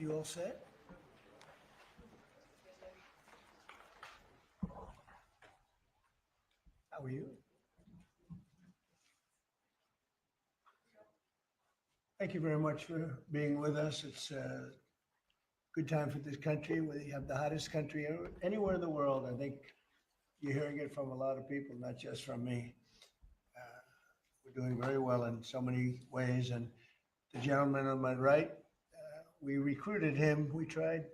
You all set? How are you? Thank you very much for being with us. It's a good time for this country. We have the hottest country anywhere in the world. I think you're hearing it from a lot of people, not just from me. Uh, we're doing very well in so many ways. And the gentleman on my right, we recruited him. We tried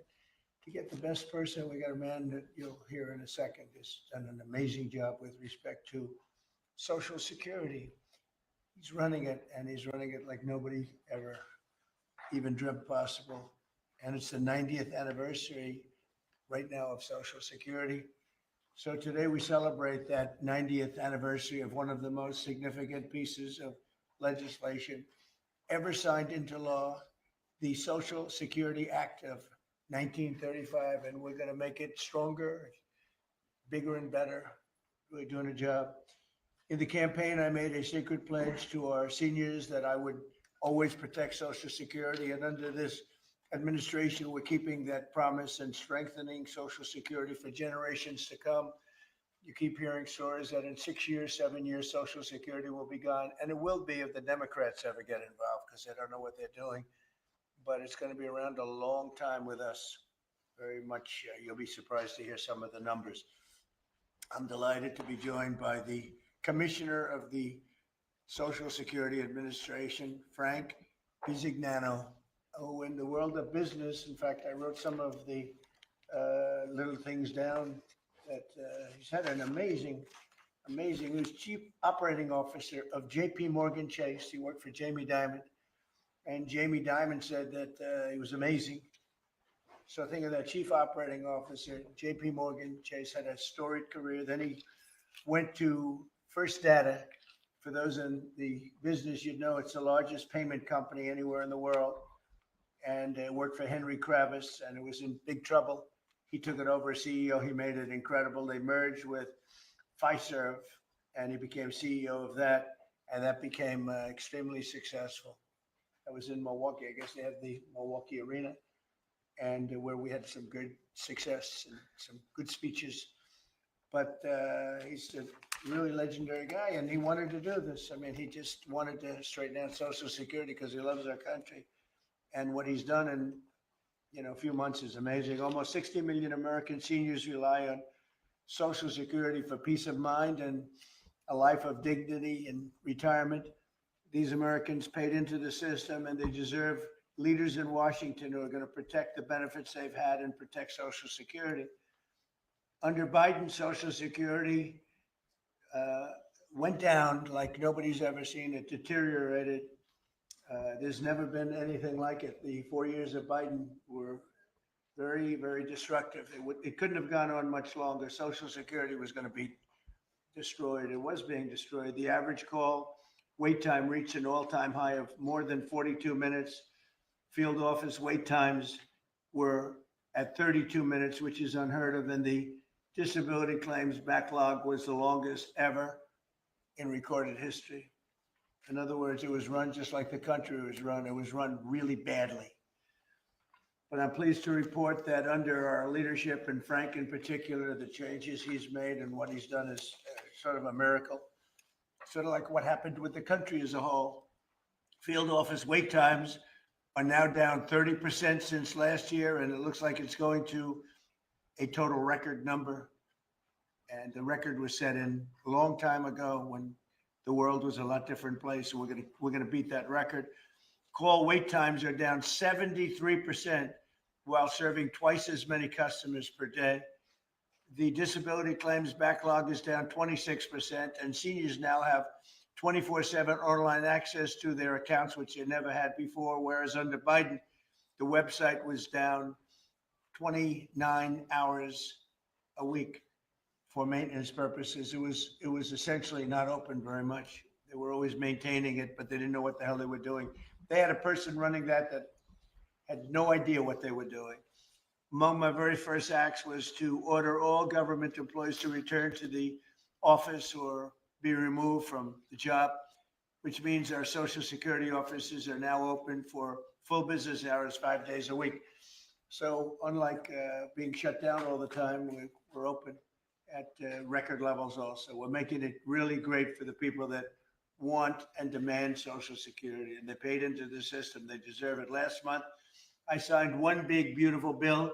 to get the best person. We got a man that you'll hear in a second has done an amazing job with respect to Social Security. He's running it, and he's running it like nobody ever even dreamt possible. And it's the 90th anniversary right now of Social Security. So today we celebrate that 90th anniversary of one of the most significant pieces of legislation ever signed into law, the Social Security Act of 1935. And we're going to make it stronger, bigger, and better. We're doing a job. In the campaign, I made a secret pledge to our seniors that I would always protect Social Security. And under this administration, we're keeping that promise and strengthening Social Security for generations to come. You keep hearing stories that in 6 years, 7 years, Social Security will be gone. And it will be if the Democrats ever get involved because they don't know what they're doing. But it's going to be around a long time with us. Very much, you'll be surprised to hear some of the numbers. I'm delighted to be joined by the Commissioner of the Social Security Administration, Frank Bisignano. Oh, in the world of business, in fact, I wrote some of the little things down that he's had an amazing. He was Chief Operating Officer of JP Morgan Chase. He worked for Jamie Dimon. And Jamie Dimon said that he was amazing. So think of that, Chief Operating Officer, JP Morgan Chase, had a storied career. Then he went to First Data. For those in the business, you'd know it's the largest payment company anywhere in the world. And worked for Henry Kravis, and it was in big trouble. He took it over as CEO. He made it incredible. They merged with Fiserv, and he became CEO of that. And that became extremely successful. That was in Milwaukee. I guess they have the Milwaukee Arena, and where we had some good success and some good speeches. But he's a really legendary guy, and he wanted to do this. I mean, he just wanted to straighten out Social Security because he loves our country. And what he's done in a few months is amazing. Almost 60 million American seniors rely on Social Security for peace of mind and a life of dignity in retirement. These Americans paid into the system, and they deserve leaders in Washington who are going to protect the benefits they've had and protect Social Security. Under Biden, Social Security went down like nobody's ever seen. It deteriorated. There's never been anything like it. The 4 years of Biden were very, very destructive. It couldn't have gone on much longer. Social Security was going to be destroyed. It was being destroyed. The average call wait time reached an all-time high of more than 42 minutes. Field office wait times were at 32 minutes, which is unheard of. And the disability claims backlog was the longest ever in recorded history. In other words, it was run just like the country was run. It was run really badly. But I'm pleased to report that under our leadership, and Frank in particular, the changes he's made and what he's done is sort of a miracle. Sort of like what happened with the country as a whole. Field office wait times are now down 30% since last year, and it looks like it's going to a total record number. And the record was set in a long time ago when the world was a lot different place. So we're gonna beat that record. Call wait times are down 73% while serving twice as many customers per day. The disability claims backlog is down 26%, and seniors now have 24/7 online access to their accounts, which they never had before. Whereas under Biden, the website was down 29 hours a week. For maintenance purposes. It was essentially not open very much. They were always maintaining it, but they didn't know what the hell they were doing. They had a person running that had no idea what they were doing. Among my very first acts was to order all government employees to return to the office or be removed from the job, which means our Social Security offices are now open for full business hours, 5 days a week. So unlike being shut down all the time, we're open at record levels also. We're making it really great for the people that want and demand Social Security, and they paid into the system. They deserve it. Last month, I signed one big, beautiful bill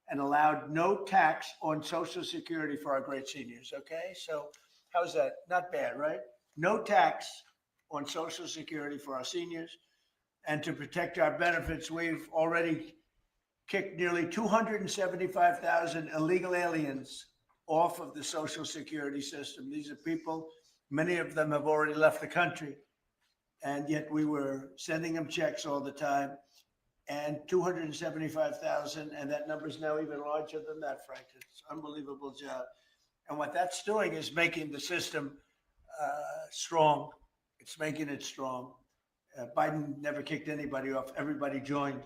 and allowed no tax on Social Security for our great seniors. Okay, so how's that? Not bad, right? No tax on Social Security for our seniors. And to protect our benefits, we've already kicked nearly 275,000 illegal aliens off of the Social Security system. These are people, many of them have already left the country, and yet we were sending them checks all the time. And 275,000, and that number is now even larger than that, Frank. It's an unbelievable job. And what that's doing is making the system strong. It's making it strong. Biden never kicked anybody off. Everybody joined.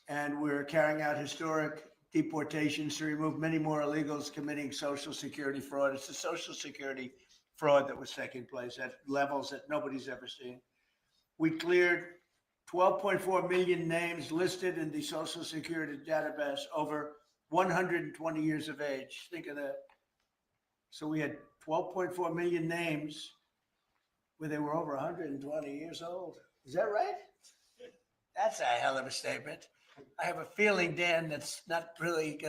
And we're carrying out historic deportations to remove many more illegals committing Social Security fraud. It's the Social Security fraud that was taking place at levels that nobody's ever seen. We cleared 12.4 million names listed in the Social Security database over 120 years of age. Think of that. So we had 12.4 million names where they were over 120 years old. Is that right? That's a hell of a statement. I have a feeling, Dan, that's not really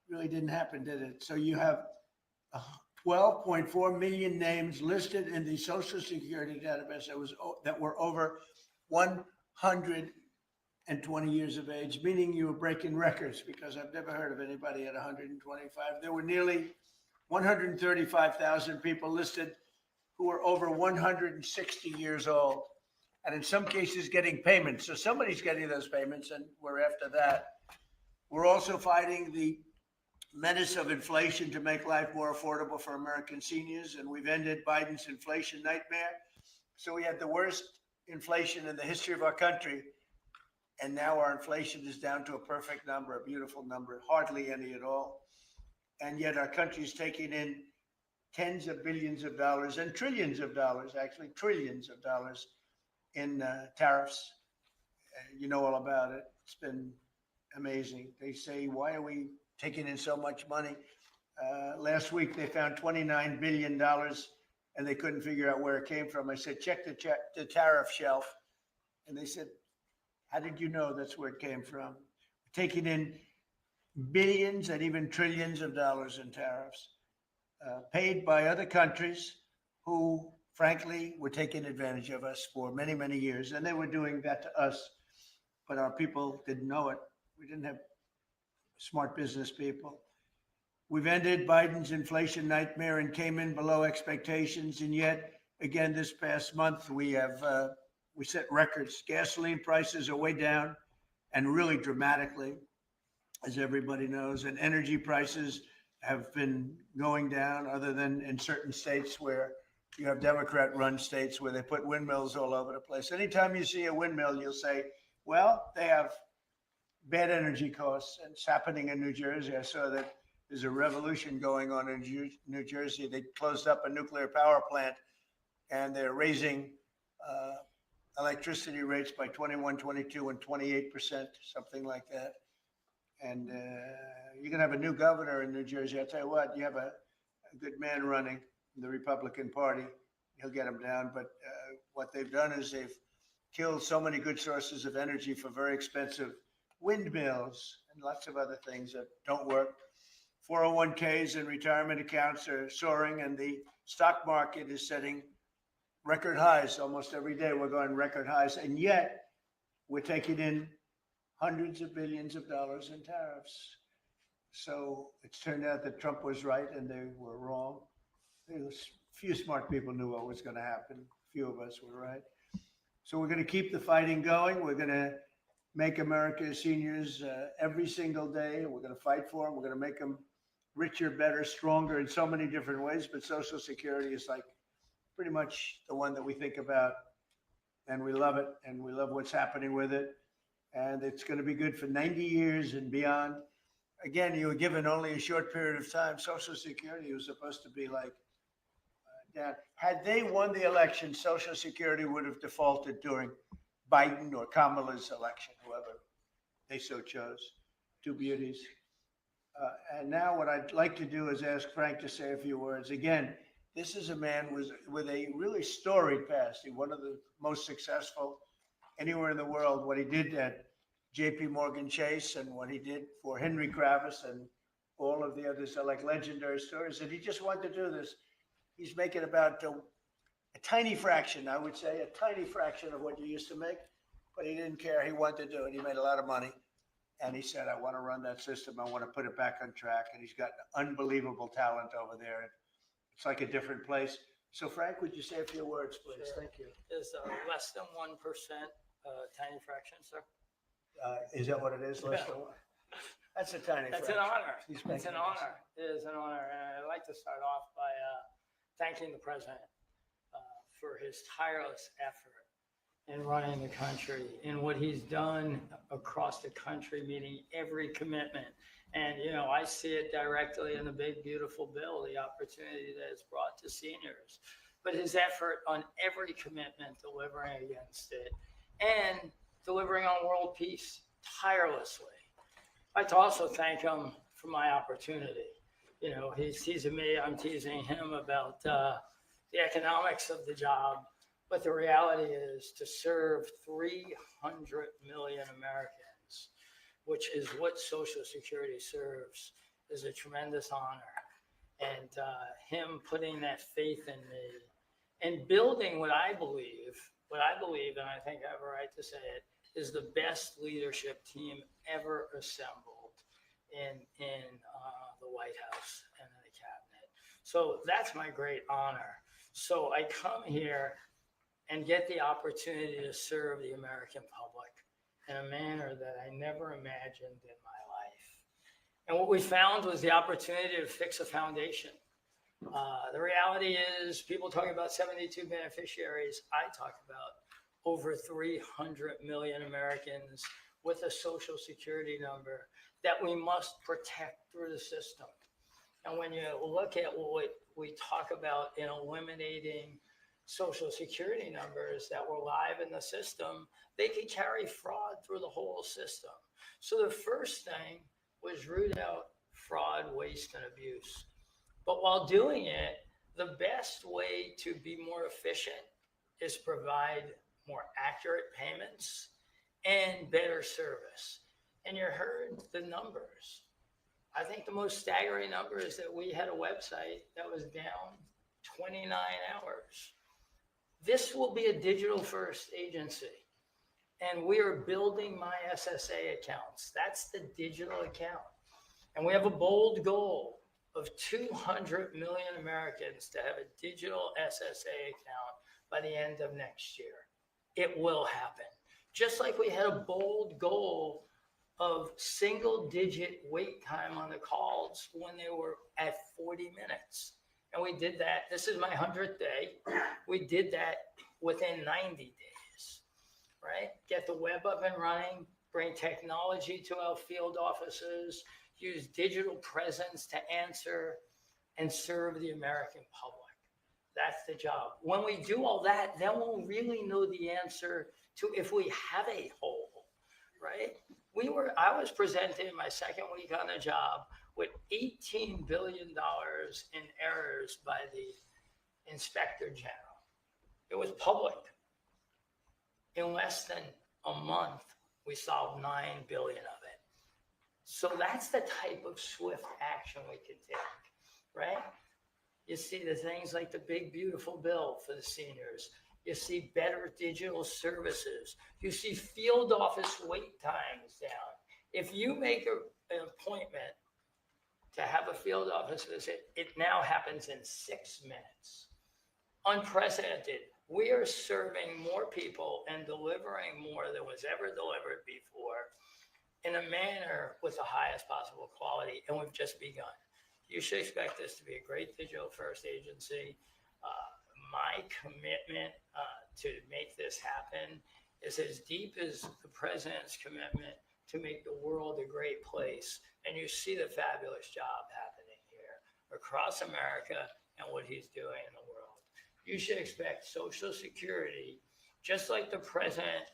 really didn't happen, did it? So you have 12.4 million names listed in the Social Security database that were over 120 years of age, meaning you were breaking records, because I've never heard of anybody at 125. There were nearly 135,000 people listed who were over 160 years old, and in some cases getting payments. So somebody's getting those payments, and we're after that. We're also fighting the menace of inflation to make life more affordable for American seniors, and we've ended Biden's inflation nightmare. So we had the worst inflation in the history of our country, and now our inflation is down to a perfect number, a beautiful number, hardly any at all. And yet our country is taking in tens of billions of dollars and trillions of dollars, actually trillions of dollars in tariffs. You know all about it. It's been amazing. They say, why are we taking in so much money? Last week, they found $29 billion and they couldn't figure out where it came from. I said, check the tariff shelf. And they said, how did you know that's where it came from? Taking in billions and even trillions of dollars in tariffs, paid by other countries who, frankly, were taking advantage of us for many, many years. And they were doing that to us, but our people didn't know it. We didn't have smart business people. We've ended Biden's inflation nightmare and came in below expectations. And yet, again, this past month, we set records. Gasoline prices are way down, and really dramatically, as everybody knows. And energy prices have been going down, other than in certain states where you have Democrat-run states where they put windmills all over the place. Anytime you see a windmill, you'll say, well, they have bad energy costs. And it's happening in New Jersey. I saw that there's a revolution going on in New Jersey. They closed up a nuclear power plant, and they're raising electricity rates by 21, 22, and 28%, something like that. And you're going to have a new governor in New Jersey. I'll tell you what, you have a good man running the Republican Party. He'll get them down. But what they've done is they've killed so many good sources of energy for very expensive windmills and lots of other things that don't work. 401ks and retirement accounts are soaring, and the stock market is setting record highs. Almost every day we're going record highs, and yet we're taking in hundreds of billions of dollars in tariffs. So it's turned out that Trump was right and they were wrong. Few smart people knew what was going to happen. Few of us were right. So we're going to keep the fighting going. We're going to make America's seniors every single day. We're going to fight for them. We're going to make them richer, better, stronger in so many different ways. But Social Security is like pretty much the one that we think about, and we love it, and we love what's happening with it. And it's going to be good for 90 years and beyond. Again, you were given only a short period of time. Social Security was supposed to be like down. Had they won the election, Social Security would have defaulted during Biden or Kamala's election, whoever. they so chose, two beauties. And now what I'd like to do is ask Frank to say a few words. Again, this is a man with a really storied past. He's one of the most successful anywhere in the world. What he did at J.P. Morgan Chase and what he did for Henry Kravis and all of the others are like legendary stories. And he just wanted to do this. He's making about a tiny fraction, I would say, a tiny fraction of what you used to make, but he didn't care. He wanted to do it. He made a lot of money. And he said, I want to run that system. I want to put it back on track. And he's got unbelievable talent over there. It's like a different place. So Frank, would you say a few words, please? Sure. Thank you. Is less than 1% tiny fraction, sir? Is that what it is? Less than one? That's a tiny That's fraction. an honor. He's It's making an honor. It is an honor. And I'd like to start off by thanking the president for his tireless effort in running the country and what he's done across the country, meeting every commitment. And, you know, I see it directly in the big, beautiful bill, the opportunity that it's brought to seniors. But his effort on every commitment, delivering against it, and delivering on world peace tirelessly. I'd like to also thank him for my opportunity. You know, he's teasing me, I'm teasing him about the economics of the job. But the reality is to serve 300 million Americans, which is what Social Security serves, is a tremendous honor. And him putting that faith in me and building what I believe, and I think I have a right to say it, is the best leadership team ever assembled in the White House and in the cabinet. So that's my great honor. So I come here and get the opportunity to serve the American public in a manner that I never imagined in my life. And what we found was the opportunity to fix a foundation. The reality is people talking about 72 beneficiaries. I talk about over 300 million Americans with a Social Security number that we must protect through the system. And when you look at what we talk about in eliminating Social Security numbers that were live in the system, they could carry fraud through the whole system. So the first thing was root out fraud, waste, and abuse. But while doing it, the best way to be more efficient is provide more accurate payments and better service. And you heard the numbers. I think the most staggering number is that we had a website that was down 29 hours. This will be a digital-first agency, and we are building my SSA accounts. That's the digital account. And we have a bold goal of 200 million Americans to have a digital SSA account by the end of next year. It will happen. Just like we had a bold goal of single-digit wait time on the calls when they were at 40 minutes. And we did that. This is my 100th day. We did that within 90 days, right? Get the web up and running, bring technology to our field offices, use digital presence to answer and serve the American public. That's the job. When we do all that, then we'll really know the answer to if we have a hole, right? I was presented in my second week on the job with $18 billion in errors by the Inspector General. It was public. In less than a month, we solved $9 billion of it. So that's the type of swift action we can take, right? You see the things like the big, beautiful bill for the seniors. You see better digital services. You see field office wait times down. If you make an appointment to have a field office visit, it now happens in 6 minutes. Unprecedented. We are serving more people and delivering more than was ever delivered before in a manner with the highest possible quality, and we've just begun. You should expect this to be a great digital-first agency. My commitment to make this happen is as deep as the president's commitment to make the world a great place. And you see the fabulous job happening here across America and what he's doing in the world. You should expect Social Security, just like the president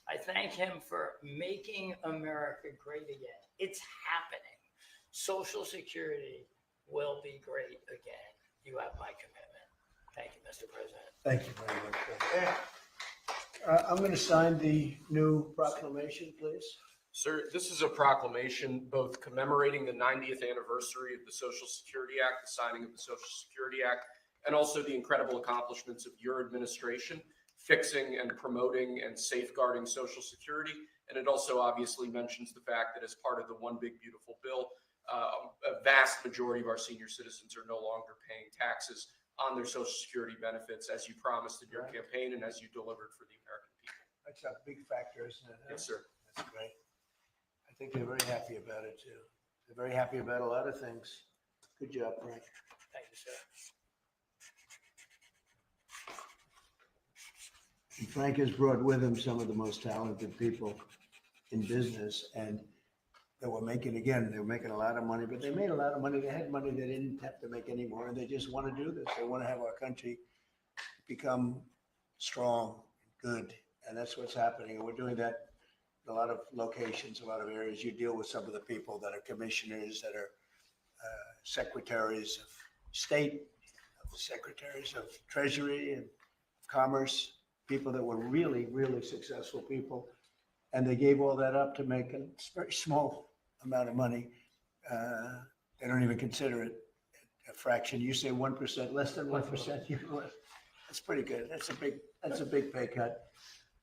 I thank him for making America great again. It's happening. Social Security will be great again. You have my commitment. Thank you, Mr. President. Thank you very much, President. I'm going to sign the new proclamation, please. Sir, this is a proclamation both commemorating the 90th anniversary of the Social Security Act, the signing of the Social Security Act, and also the incredible accomplishments of your administration, fixing and promoting and safeguarding Social Security. And it also obviously mentions the fact that as part of the One Big Beautiful Bill, a vast majority of our senior citizens are no longer paying taxes on their Social Security benefits, as you promised in your campaign and as you delivered for the American people. That's a big factor, isn't it? Yes, sir. That's great. I think they're very happy about it too. They're very happy about a lot of things. Good job, Frank. Thank you, sir. And Frank has brought with him some of the most talented people in business, and they were making a lot of money, but they made a lot of money. They had money they didn't have to make anymore, and they just want to do this. They want to have our country become strong, good, and that's what's happening. And we're doing that in a lot of locations, a lot of areas. You deal with some of the people that are commissioners, that are secretaries of state, secretaries of treasury and commerce, people that were really, really successful people. And they gave all that up to make a very small amount of money. They don't even consider it a fraction. You say 1%, less than 1%. That's pretty good. That's a big pay cut.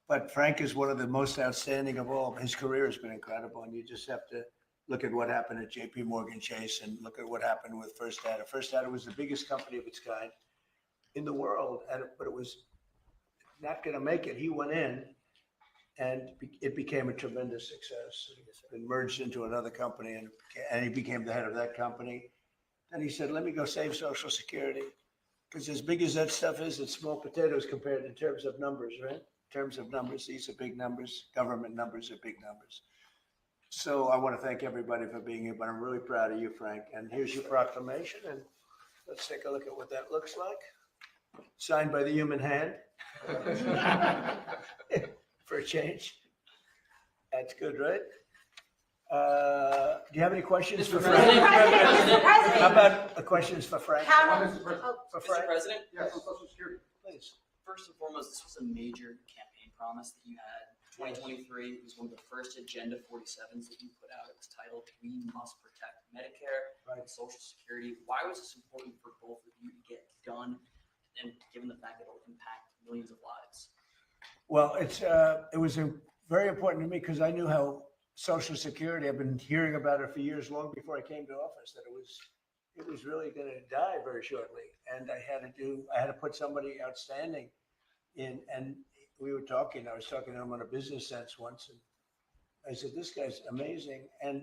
But Frank is one of the most outstanding of all. His career has been incredible, and you just have to look at what happened at JP Morgan Chase and look at what happened with First Data. First Data was the biggest company of its kind in the world, but it was not going to make it. He went in, and it became a tremendous success. It merged into another company, and he became the head of that company. And he said, let me go save Social Security. Because as big as that stuff is, it's small potatoes compared in terms of numbers, right? In terms of numbers, these are big numbers. Government numbers are big numbers. So I want to thank everybody for being here, but I'm really proud of you, Frank. And here's your proclamation, and let's take a look at what that looks like. Signed by the human hand. For a change. That's good, right? Do you have any questions for Frank? Mr. President. How about questions for Frank? For Frank? Mr. President? Yes, on Social Security. Please. First and foremost, this was a major campaign promise that you had. 2023 was one of the first Agenda 47s that you put out. It was titled, We Must Protect Medicare and Social Security. Why was this important for both of you to get done, and given the fact that it will impact millions of lives? Well, it was very important to me because I knew how Social Security, I've been hearing about it for years, long before I came to office, that it was really going to die very shortly. And I had to put somebody outstanding in, and I was talking to him on a business sense once, and I said, this guy's amazing. And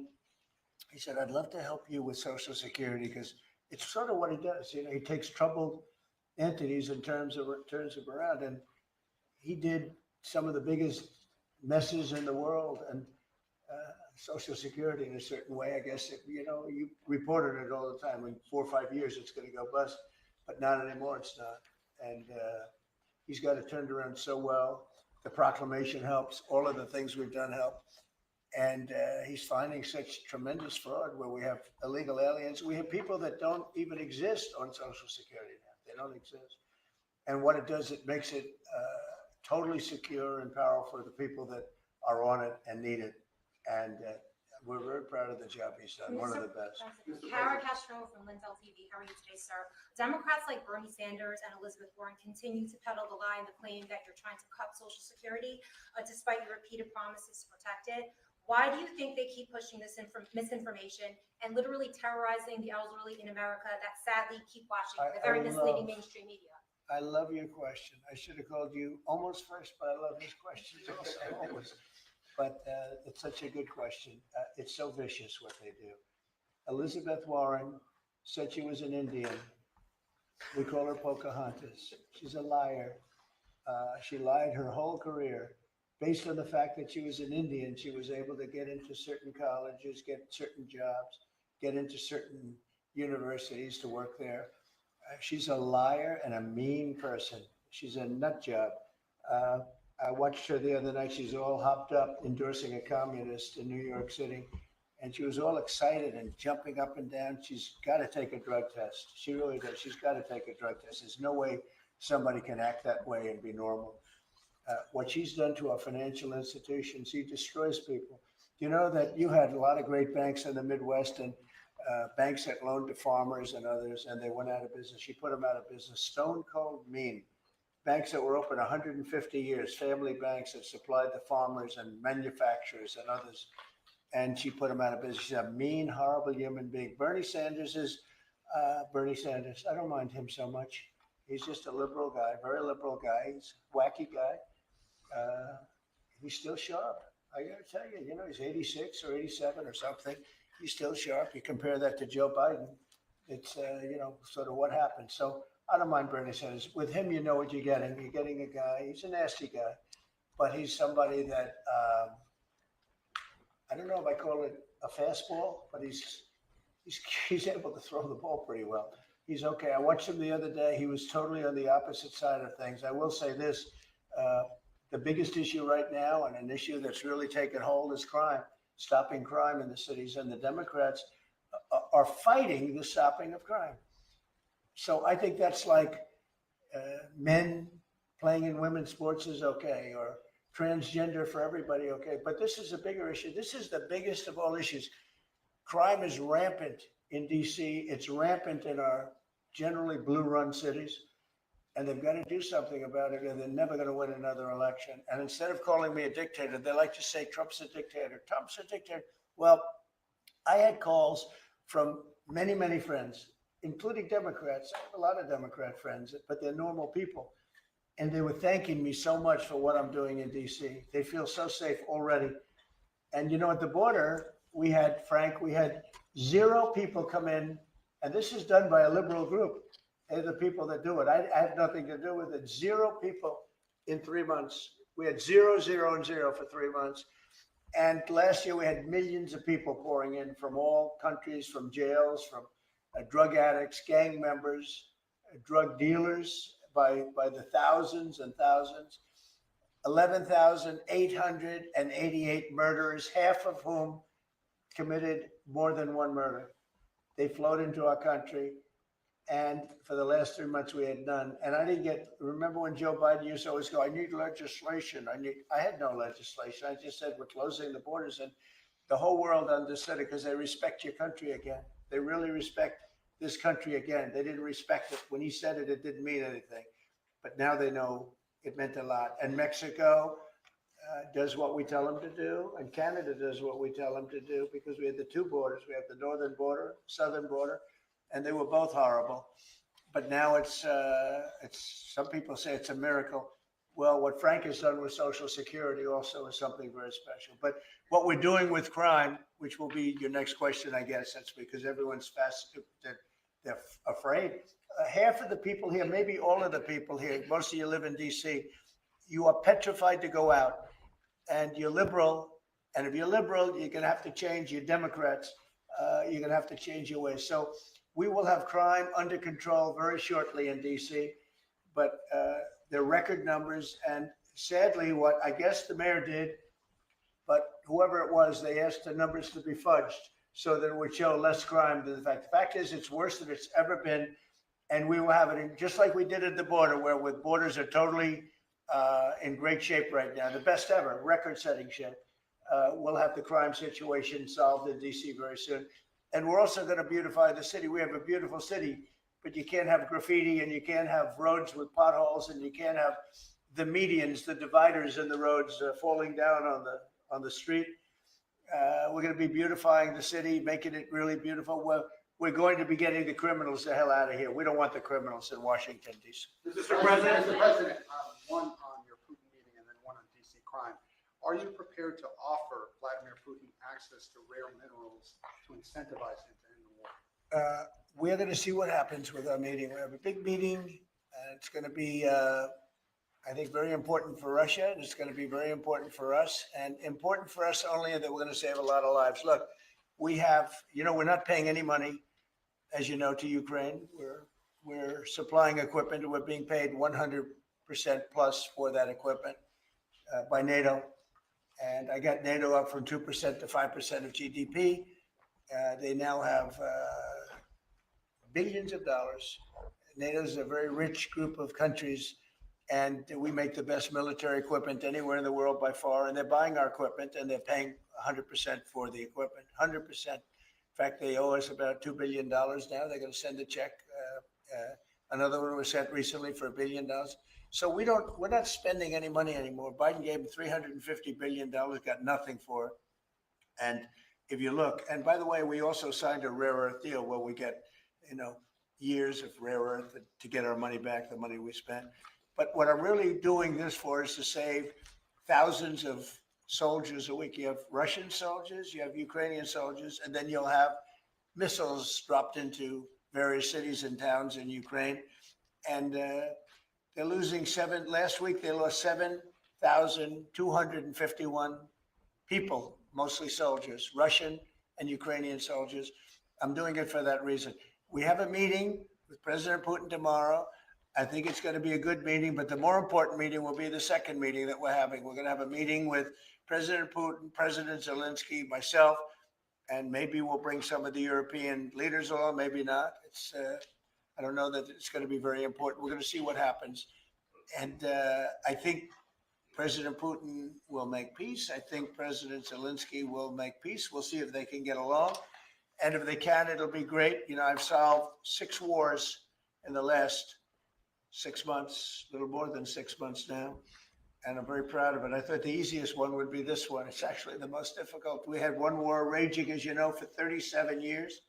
he said, I'd love to help you with Social Security because it's sort of what he does. You know, he takes troubled entities and turns them around. And he did some of the biggest messes in the world, and Social Security in a certain way, I guess, you reported it all the time. In 4 or 5 years, it's going to go bust, but not anymore. It's not. And he's got it turned around so well. The proclamation helps. All of the things we've done help. And he's finding such tremendous fraud where we have illegal aliens. We have people that don't even exist on Social Security now. They don't exist. And what it does, it makes it totally secure and powerful for the people that are on it and need it. And we're very proud of the job he's done. One of the best. Kara Castro from Lintel TV. How are you today, sir? Democrats like Bernie Sanders and Elizabeth Warren continue to peddle the lie and the claim that you're trying to cut Social Security, despite your repeated promises to protect it. Why do you think they keep pushing this misinformation and literally terrorizing the elderly in America that sadly keep watching the very misleading mainstream media? I love your question. I should have called you almost first, but I love his questions also, almost. But it's such a good question. It's so vicious what they do. Elizabeth Warren said she was an Indian. We call her Pocahontas. She's a liar. She lied her whole career. Based on the fact that she was an Indian, she was able to get into certain colleges, get certain jobs, get into certain universities to work there. She's a liar and a mean person. She's a nut job. I watched her the other night. She's all hopped up endorsing a communist in New York City. And she was all excited and jumping up and down. She's got to take a drug test. She really does. She's got to take a drug test. There's no way somebody can act that way and be normal. What she's done to our financial institutions, she destroys people. You know that you had a lot of great banks in the Midwest and banks that loaned to farmers and others, and they went out of business. She put them out of business. Stone cold mean. Banks that were open 150 years, family banks that supplied the farmers and manufacturers and others. And she put him out of business. She's a mean, horrible human being. Bernie Sanders is Bernie Sanders. I don't mind him so much. He's just a liberal guy, very liberal guy. He's a wacky guy. He's still sharp. I got to tell you, you know, he's 86 or 87 or something. He's still sharp. You compare that to Joe Biden, it's, you know, sort of what happened. So I don't mind Bernie Sanders. With him, you know what you're getting. You're getting a guy, he's a nasty guy, but he's somebody that, I don't know if I call it a fastball, but he's able to throw the ball pretty well. He's okay. I watched him the other day. He was totally on the opposite side of things. I will say this, the biggest issue right now and an issue that's really taken hold is crime, stopping crime in the cities. And the Democrats are fighting the stopping of crime. So I think that's like men playing in women's sports is okay, or transgender for everybody, okay. But this is a bigger issue. This is the biggest of all issues. Crime is rampant in DC. It's rampant in our generally blue-run cities. And they've got to do something about it, or they're never going to win another election. And instead of calling me a dictator, they like to say Trump's a dictator. Trump's a dictator. Well, I had calls from many, many friends, including Democrats. I have a lot of Democrat friends, but they're normal people. And they were thanking me so much for what I'm doing in DC. They feel so safe already. And you know, at the border, we had 0 people come in, and this is done by a liberal group. They're the people that do it. I have nothing to do with it. 0 people in 3 months. We had 0, 0, and 0 for 3 months. And last year we had millions of people pouring in from all countries, from jails, from drug addicts, gang members, drug dealers by the thousands and thousands. 11,888 murderers, half of whom committed more than one murder. They flowed into our country. And for the last 3 months, we had none. And I didn't remember when Joe Biden used to always go, I need legislation. I had no legislation. I just said, we're closing the borders. And the whole world understood it because they respect your country again. They really respect this country again. They didn't respect it. When he said it, it didn't mean anything. But now they know it meant a lot. And Mexico does what we tell them to do. And Canada does what we tell them to do, because we had the 2 borders. We have the northern border, southern border. And they were both horrible. But now it's some people say it's a miracle. Well, what Frank has done with Social Security also is something very special. But what we're doing with crime, which will be your next question, I guess, that's because everyone's they're afraid. Half of the people here, maybe all of the people here, most of you live in DC, you are petrified to go out. And you're liberal. And if you're liberal, you're going to have to change. You're Democrats. You're going to have to change your ways. So we will have crime under control very shortly in DC, but they're record numbers. And sadly, what I guess the mayor did, but whoever it was, they asked the numbers to be fudged so that it would show less crime than the fact. The fact is, it's worse than it's ever been. And we will have it in, just like we did at the border, where with borders are totally in great shape right now, the best ever, record-setting shape. We'll have the crime situation solved in DC very soon. And we're also going to beautify the city. We have a beautiful city, but you can't have graffiti, and you can't have roads with potholes, and you can't have the medians, the dividers in the roads falling down on the street. We're going to be beautifying the city, making it really beautiful. We're going to be getting the criminals the hell out of here. We don't want the criminals in Washington, D.C. Mr. President, one on your Putin meeting and then one on DC crime. Are you prepared to offer Vladimir Putin access to rare minerals to incentivize him to end the war? We're going to see what happens with our meeting. We have a big meeting. It's going to be, I think, very important for Russia. And it's going to be very important for us, and important for us only that we're going to save a lot of lives. Look, we have, we're not paying any money, as you know, to Ukraine. We're supplying equipment, and we're being paid 100% plus for that equipment. by NATO. And I got NATO up from 2% to 5% of GDP. They now have billions of dollars. NATO is a very rich group of countries, and we make the best military equipment anywhere in the world by far. And they're buying our equipment, and they're paying 100% for the equipment, 100%. In fact, they owe us about $2 billion now. They're going to send a check. Another one was sent recently for $1 billion. So we're not spending any money anymore. Biden gave them $350 billion, got nothing for it. And if you look, and by the way, we also signed a rare earth deal where we get, years of rare earth to get our money back, the money we spent. But what I'm really doing this for is to save thousands of soldiers a week. You have Russian soldiers, you have Ukrainian soldiers, and then you'll have missiles dropped into various cities and towns in Ukraine. And they're losing last week they lost 7,251 people, mostly soldiers, Russian and Ukrainian soldiers. I'm doing it for that reason. We have a meeting with President Putin tomorrow. I think it's going to be a good meeting, but the more important meeting will be the second meeting that we're having. We're going to have a meeting with President Putin, President Zelensky, myself, and maybe we'll bring some of the European leaders along, maybe not. I don't know that it's going to be very important. We're going to see what happens. And I think President Putin will make peace. I think President Zelensky will make peace. We'll see if they can get along. And if they can, it'll be great. I've solved 6 wars in the last 6 months, a little more than 6 months now. And I'm very proud of it. I thought the easiest one would be this one. It's actually the most difficult. We had one war raging, as you know, for 37 years.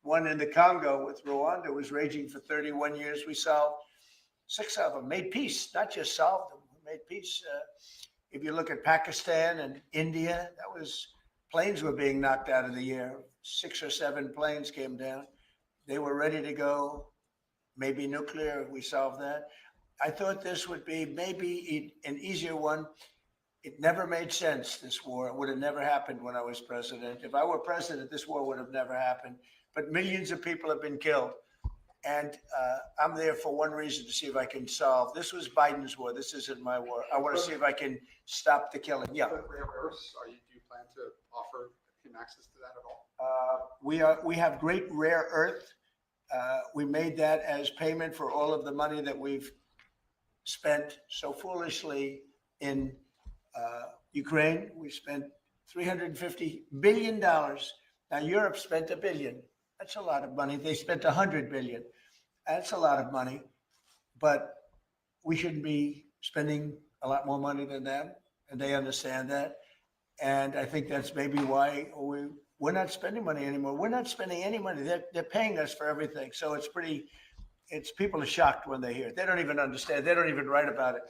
One in the Congo with Rwanda was raging for 31 years. We solved 6 of them, made peace, not just solved them, we made peace. If you look at Pakistan and India, planes were being knocked out of the air. 6 or 7 planes came down. They were ready to go, maybe nuclear, we solved that. I thought this would be maybe an easier one. It never made sense, this war. It would have never happened when I was president. If I were president, this war would have never happened. But millions of people have been killed. And I'm there for one reason, to see if I can solve. This was Biden's war. This isn't my war. I want to see if I can stop the killing. Yeah. Rare earths, do you plan to offer him access to that at all? We have great rare earth. We made that as payment for all of the money that we've spent so foolishly in Ukraine. We spent $350 billion. Now Europe spent $1 billion. That's a lot of money. They spent $100 billion. That's a lot of money, but we shouldn't be spending a lot more money than them, and they understand that. And I think that's maybe why we're not spending money anymore. We're not spending any money. They're paying us for everything. So people are shocked when they hear it. They don't even understand. They don't even write about it.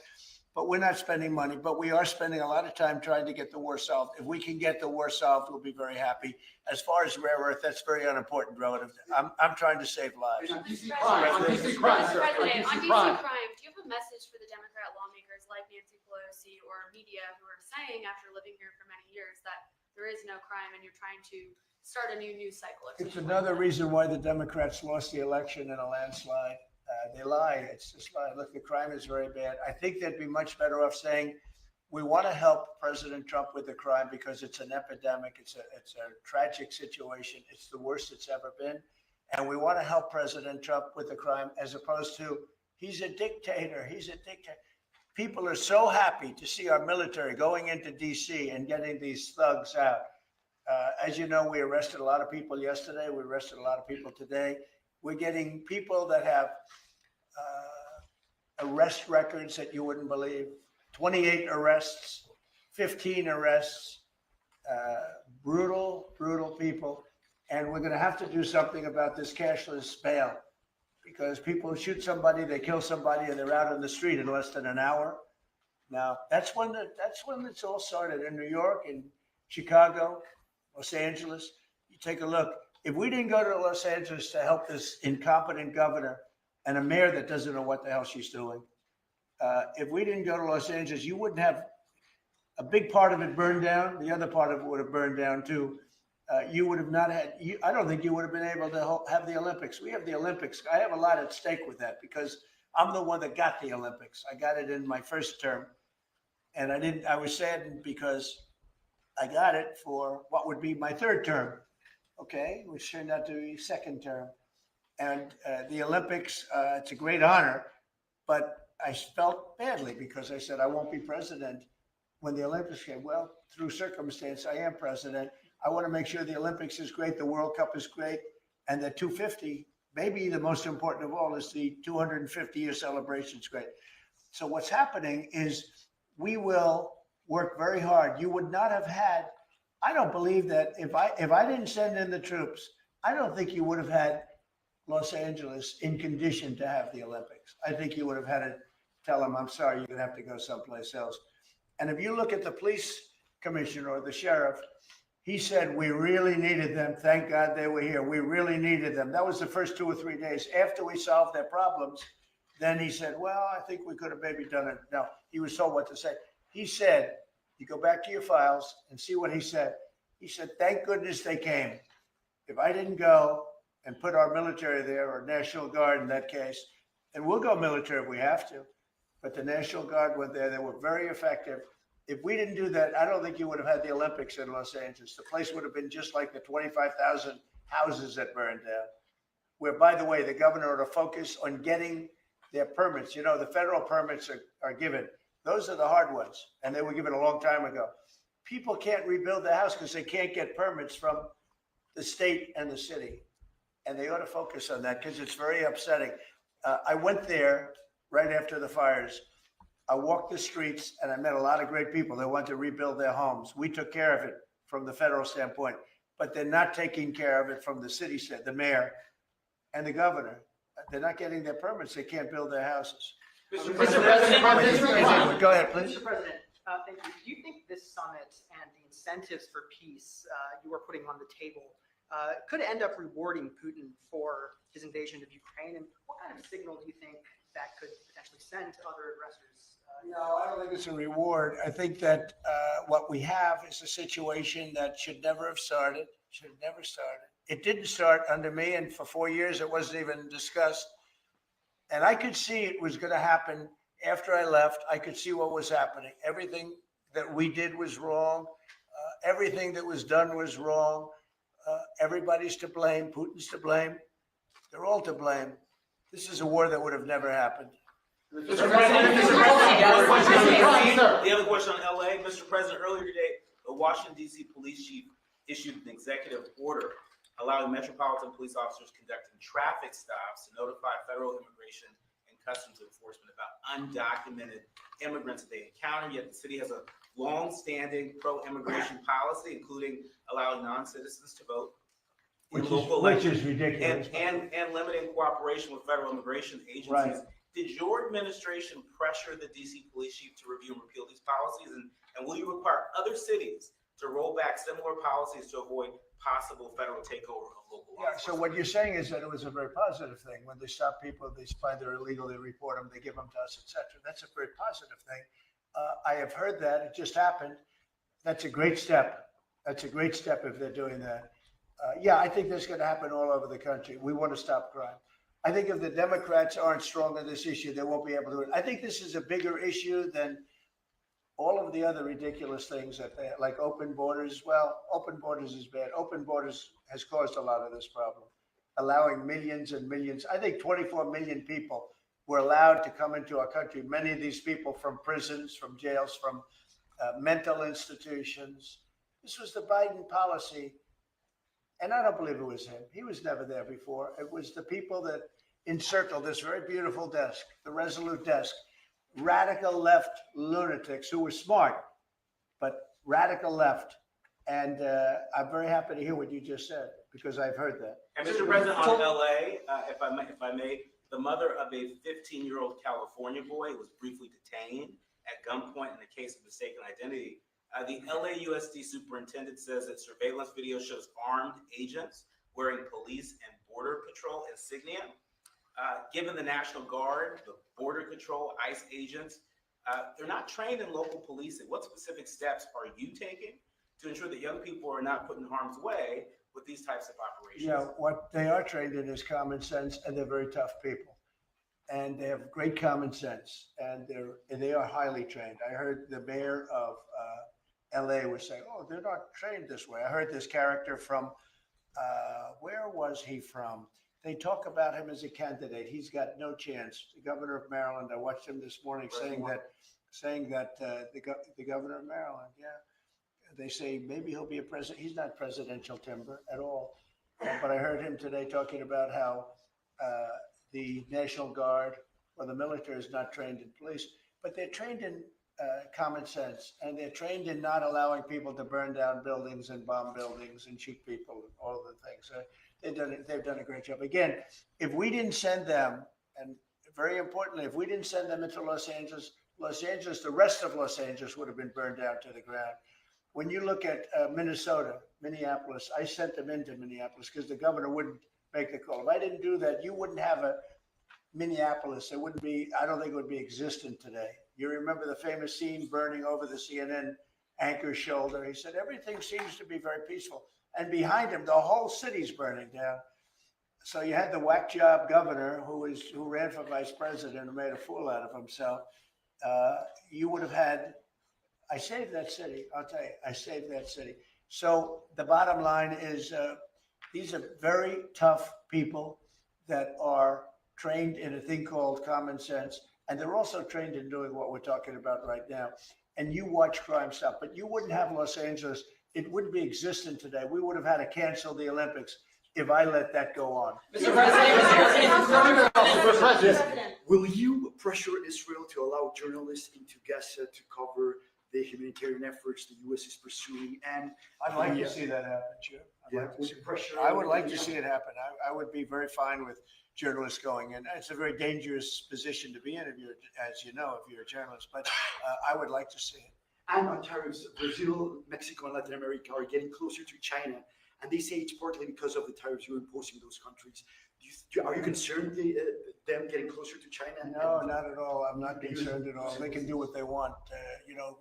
But we're not spending money, but we are spending a lot of time trying to get the war solved. If we can get the war solved, we'll be very happy. As far as rare earth, that's very unimportant relative. I'm trying to save lives. On DC crime, sir. President, on DC crime, do you have a message for the Democrat lawmakers like Nancy Pelosi or media who are saying after living here for many years that there is no crime and you're trying to start a new news cycle? It's another reason why the Democrats lost the election in a landslide. They lie. It's just lie. Look, the crime is very bad. I think they'd be much better off saying, we want to help President Trump with the crime because it's an epidemic. It's a tragic situation. It's the worst it's ever been. And we want to help President Trump with the crime, as opposed to, he's a dictator. He's a dictator. People are so happy to see our military going into D.C. and getting these thugs out. As you know, we arrested a lot of people yesterday. We arrested a lot of people today. We're getting people that have arrest records that you wouldn't believe. 28 arrests, 15 arrests, brutal people. And we're going to have to do something about this cashless bail, because people shoot somebody, they kill somebody, and they're out on the street in less than an hour. Now, that's when it's all started in New York, in Chicago, Los Angeles. You take a look. If we didn't go to Los Angeles to help this incompetent governor and a mayor that doesn't know what the hell she's doing, if we didn't go to Los Angeles, you wouldn't have a big part of it burned down. The other part of it would have burned down too. You would have not had, I don't think you would have been able to have the Olympics. We have the Olympics. I have a lot at stake with that because I'm the one that got the Olympics. I got it in my first term. And I was saddened because I got it for what would be my third term, okay, which turned out to be second term. And the Olympics, it's a great honor, but I felt badly because I said I won't be president when the Olympics came. Well, through circumstance, I am president. I want to make sure the Olympics is great, the World Cup is great, and the 250, maybe the most important of all, is the 250-year celebration is great. So what's happening is we will work very hard. You would not have had, I don't believe that if I didn't send in the troops, I don't think you would have had Los Angeles in condition to have the Olympics. I think you would have had to tell them, I'm sorry, you're going to have to go someplace else. And if you look at the police commissioner or the sheriff, he said, we really needed them. Thank God they were here. We really needed them. That was the first 2 or 3 days. After we solved their problems, then he said, well, I think we could have maybe done it. No, he was told what to say. He said, you go back to your files and see what he said. He said, thank goodness they came. If I didn't go and put our military there, or National Guard in that case, and we'll go military if we have to, but the National Guard went there. They were very effective. If we didn't do that, I don't think you would have had the Olympics in Los Angeles. The place would have been just like the 25,000 houses that burned down, where, by the way, the governor ought to focus on getting their permits. You know, the federal permits are given. Those are the hard ones, and they were given a long time ago. People can't rebuild their house because they can't get permits from the state and the city. And they ought to focus on that because it's very upsetting. I went there right after the fires. I walked the streets and I met a lot of great people that want to rebuild their homes. We took care of it from the federal standpoint, but they're not taking care of it from the city side, the mayor and the governor. They're not getting their permits. They can't build their houses. Mr. President, Go ahead, please. Mr. President, thank you. Do you think this summit and the incentives for peace you are putting on the table could end up rewarding Putin for his invasion of Ukraine? And what kind of signal do you think that could potentially send to other aggressors? No, I don't think it's a reward. I think that what we have is a situation that should never have started, It didn't start under me, and for 4 years it wasn't even discussed. And I could see it was going to happen after I left. I could see what was happening. Everything that we did was wrong. Everything that was done was wrong. Everybody's to blame. Putin's to blame. They're all to blame. This is a war that would have never happened. Mr. President, the other question on LA. Mr. President, earlier today, the Washington, D.C. police chief issued an executive order allowing metropolitan police officers conducting traffic stops to notify federal immigration and customs enforcement about undocumented immigrants that they encounter. Yet the city has a long-standing pro-immigration policy, including allowing non-citizens to vote in local Which elections is ridiculous. and limiting cooperation with federal immigration agencies. Right. Did your administration pressure the DC police chief to review and repeal these policies? And will you require other cities to roll back similar policies to avoid possible federal takeover of local law Yeah, so what you're saying is that it was a very positive thing. When they stop people, they find they're illegal, they report them, they give them to us, et cetera. That's a very positive thing. I have heard that. It just happened. That's a great step. That's a great step if they're doing that. Yeah, I think that's going to happen all over the country. We want to stop crime. I think if the Democrats aren't strong on this issue, they won't be able to do it. I think this is a bigger issue than all of the other ridiculous things that they, like open borders. Well, open borders is bad. Open borders has caused a lot of this problem, allowing millions and millions. I think 24 million people were allowed to come into our country. Many of these people from prisons, from jails, from mental institutions. This was the Biden policy. And I don't believe it was him. He was never there before. It was the people that encircled this very beautiful desk, the Resolute desk, radical left lunatics who were smart, but radical left. And I'm very happy to hear what you just said, because I've heard that. And Mr. President, on LA, if I may, the mother of a 15-year-old California boy was briefly detained at gunpoint in the case of mistaken identity. The LAUSD superintendent says that surveillance video shows armed agents wearing police and border patrol insignia. Given the National Guard, the border control, ICE agents, they're not trained in local policing. What specific steps are you taking to ensure that young people are not put in harm's way with these types of operations? Yeah, what they are trained in is common sense, and they're very tough people. and they have great common sense, and they are highly trained. I heard the mayor of LA was saying, "Oh, they're not trained this way." I heard this character from where was he from? They talk about him as a candidate. He's got no chance. The governor of Maryland. I watched him this morning saying that the governor of Maryland. Yeah, they say maybe he'll be a president. He's not presidential timber at all. But I heard him today talking about how the National Guard or the military is not trained in police, but they're trained in common sense, and they're trained in not allowing people to burn down buildings and bomb buildings and shoot people and all of the things. They've done a great job. Again, if we didn't send them, and very importantly, if we didn't send them into Los Angeles, the rest of Los Angeles would have been burned down to the ground. When you look at Minnesota, Minneapolis, I sent them into Minneapolis because the governor wouldn't make the call. If I didn't do that, you wouldn't have a Minneapolis. It wouldn't be, I don't think it would be existent today. You remember the famous scene burning over the CNN anchor's shoulder. He said, everything seems to be very peaceful. And behind him, the whole city's burning down. So you had the whack job governor who ran for vice president and made a fool out of himself. You would have had, I saved that city. I'll tell you, I saved that city. So the bottom line is these are very tough people that are trained in a thing called common sense. And they're also trained in doing what we're talking about right now. And you watch crime stop, but you wouldn't have Los Angeles. It wouldn't be existent today. We would have had to cancel the Olympics if I let that go on. Mr. President, will you pressure Israel to allow journalists into Gaza to cover the humanitarian efforts the U.S. is pursuing? And I'd like to see that happen, sure. I would like to see it happen. I would be very fine with journalists going in. It's a very dangerous position to be in, if you're, as you know, if you're a journalist, but I would like to see it. And on tariffs, Brazil, Mexico, and Latin America are getting closer to China. And they say it's partly because of the tariffs you're imposing those countries. Are you concerned them getting closer to China? No, not at all. I'm not concerned at all. They can do what they want.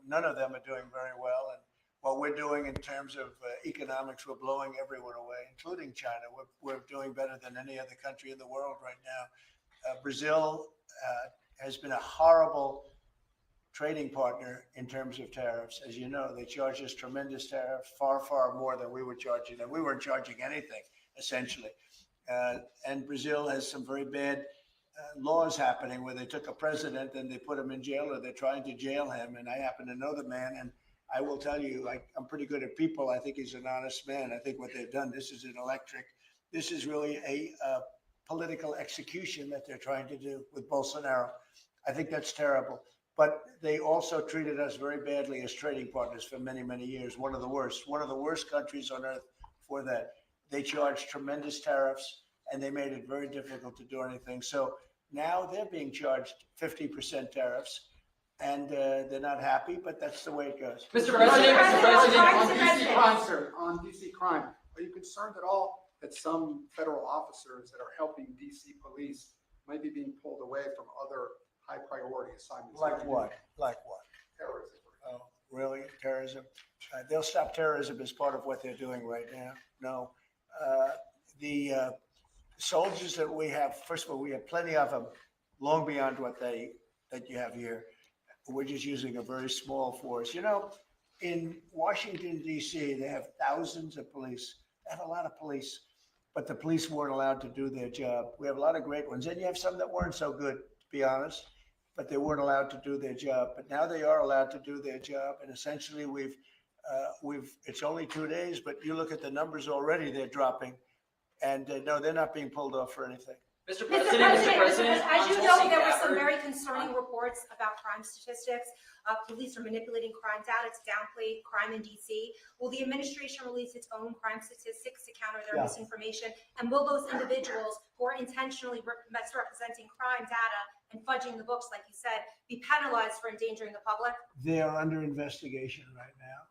None of them are doing very well. And what we're doing in terms of economics, we're blowing everyone away, including China. We're doing better than any other country in the world right now. Brazil has been a horrible trading partner in terms of tariffs. As you know, they charge us tremendous tariffs, far, far more than we were charging them. We weren't charging anything, essentially. And Brazil has some very bad laws happening where they took a president and they put him in jail, or they're trying to jail him. And I happen to know the man, and I will tell you, I'm pretty good at people. I think he's an honest man. I think what they've done, this is really a political execution that they're trying to do with Bolsonaro. I think that's terrible. But they also treated us very badly as trading partners for many, many years. One of the worst countries on earth for that. They charged tremendous tariffs, and they made it very difficult to do anything. So now they're being charged 50% tariffs, and they're not happy, but that's the way it goes. Mr. President, on DC crime, sir, on DC crime, are you concerned at all that some federal officers that are helping DC police might be being pulled away from other high priority assignments? Like what? Like what? Terrorism. Oh, really? Terrorism? They'll stop terrorism as part of what they're doing right now. No. The soldiers that we have, first of all, we have plenty of them, long beyond what that you have here. We're just using a very small force. In Washington, D.C., they have thousands of police. They have a lot of police, but the police weren't allowed to do their job. We have a lot of great ones. And you have some that weren't so good, to be honest, but they weren't allowed to do their job. But now they are allowed to do their job. And essentially it's only 2 days, but you look at the numbers already, they're dropping. And no, they're not being pulled off for anything. Mr. President, as you know, there were some very concerning reports about crime statistics. Police are manipulating crime data to downplay crime in DC. Will the administration release its own crime statistics to counter their misinformation? And will those individuals who are intentionally misrepresenting crime data and fudging the books, like you said, be penalized for endangering the public? They are under investigation right now.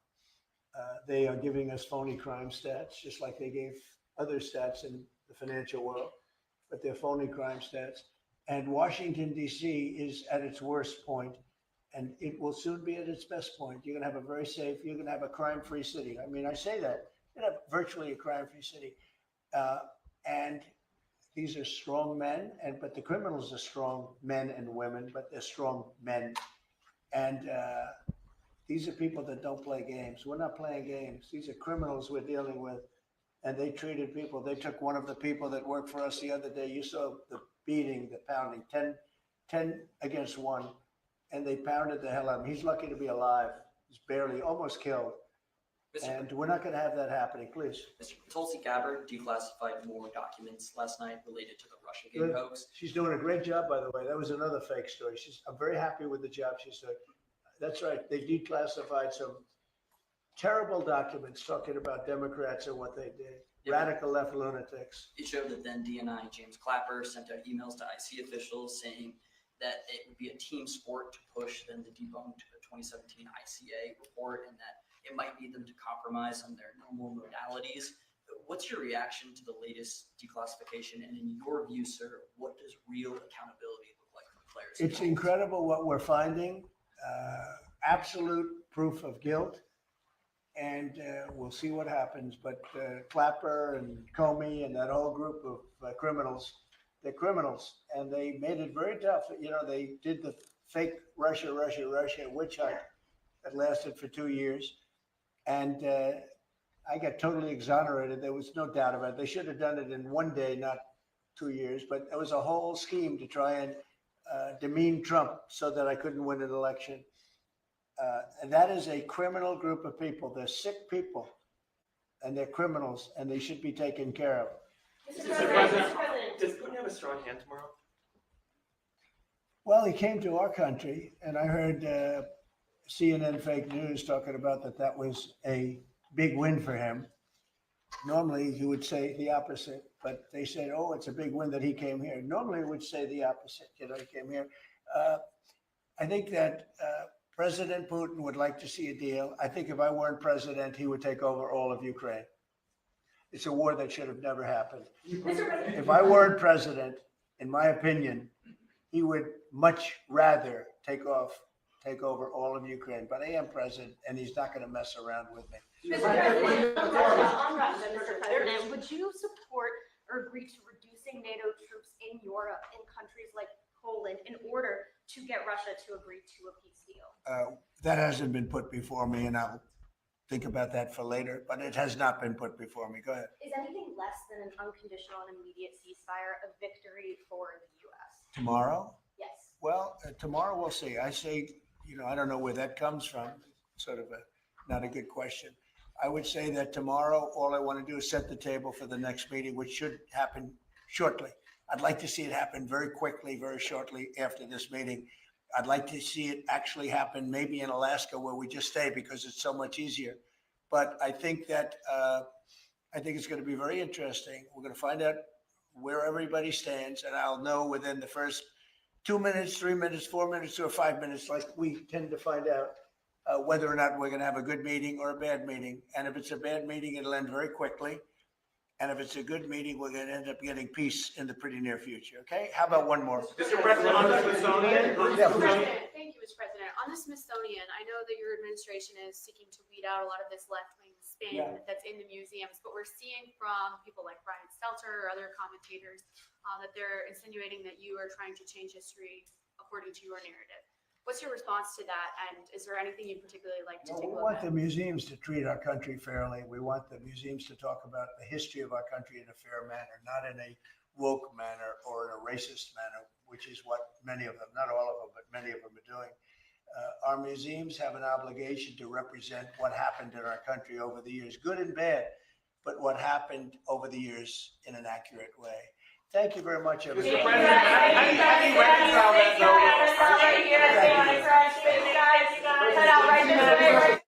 They are giving us phony crime stats, just like they gave other stats in the financial world, but they're phony crime stats. And Washington, D.C. is at its worst point, and it will soon be at its best point. You're going to have a very safe, you're going to have a crime-free city. I mean, I say that. You're going to have virtually a crime-free city. And these are strong men, but the criminals are strong men and women, but they're strong men. And these are people that don't play games. We're not playing games. These are criminals we're dealing with. And they treated people. They took one of the people that worked for us the other day. You saw the beating, the pounding, 10 against 1. And they pounded the hell out of him. He's lucky to be alive. He's barely, almost killed. And we're not going to have that happening, please. Mr. Tulsi Gabbard declassified more documents last night related to the Russiagate hoax. She's doing a great job, by the way. That was another fake story. I'm very happy with the job she's doing. That's right. They declassified some terrible documents talking about Democrats and what they did. Radical left lunatics. It showed that then DNI James Clapper sent out emails to IC officials saying that it would be a team sport to push then the debunked 2017 ICA report, and that it might lead them to compromise on their normal modalities. What's your reaction to the latest declassification? And in your view, sir, what does real accountability look like for players? It's incredible what we're finding. Absolute proof of guilt. And we'll see what happens. But Clapper and Comey and that whole group of criminals, they're criminals. And they made it very tough. You know, they did the fake Russia witch hunt that lasted for 2 years. And I got totally exonerated. There was no doubt about it. They should have done it in 1 day, not 2 years. But it was a whole scheme to try and demean Trump so that I couldn't win an election. And that is a criminal group of people. They're sick people, and they're criminals, and they should be taken care of. Mr. President, does Putin have a strong hand tomorrow? Well, he came to our country, and I heard CNN fake news talking about that was a big win for him. Normally, you would say the opposite, but they said, oh, it's a big win that he came here. Normally, we would say the opposite, he came here. I think that President Putin would like to see a deal. I think if I weren't president, he would take over all of Ukraine. It's a war that should have never happened. If I weren't president, in my opinion, he would much rather take over all of Ukraine. But I am president, and he's not going to mess around with me. Mr. President, on Russia, Mr. President, would you support or agree to reducing NATO troops in Europe, in countries like Poland, in order to get Russia to agree to a peace deal? That hasn't been put before me, and I'll think about that for later, but it has not been put before me. Go ahead. Is anything less than an unconditional and immediate ceasefire a victory for the U.S.? Tomorrow? Yes. Well, tomorrow we'll see. I say, I don't know where that comes from. Sort of not a good question. I would say that tomorrow, all I want to do is set the table for the next meeting, which should happen shortly. I'd like to see it happen very quickly, very shortly after this meeting. I'd like to see it actually happen maybe in Alaska, where we just stay because it's so much easier. But I think that it's going to be very interesting. We're going to find out where everybody stands, and I'll know within the first 2 minutes, 3 minutes, 4 minutes, or 5 minutes, like we tend to find out whether or not we're going to have a good meeting or a bad meeting. And if it's a bad meeting, it'll end very quickly. And if it's a good meeting, we're going to end up getting peace in the pretty near future. Okay? How about one more? Mr. President, on the Smithsonian. Thank you, Mr. President. On the Smithsonian, I know that your administration is seeking to weed out a lot of this left-wing spin that's in the museums, but we're seeing from people like Brian Stelter or other commentators that they're insinuating that you are trying to change history according to your narrative. What's your response to that? And is there anything you particularly like to take a We look want at? the museums to treat our country fairly. We want the museums to talk about the history of our country in a fair manner, not in a woke manner or in a racist manner, which is what many of them, not all of them, but many of them are doing. Our museums have an obligation to represent what happened in our country over the years, good and bad, but what happened over the years in an accurate way. Thank you very much, everybody. Mr. President, how do you reconcile that, though? Right here, right here, right here, right here, right here, right here, right here, right here, right here, right here,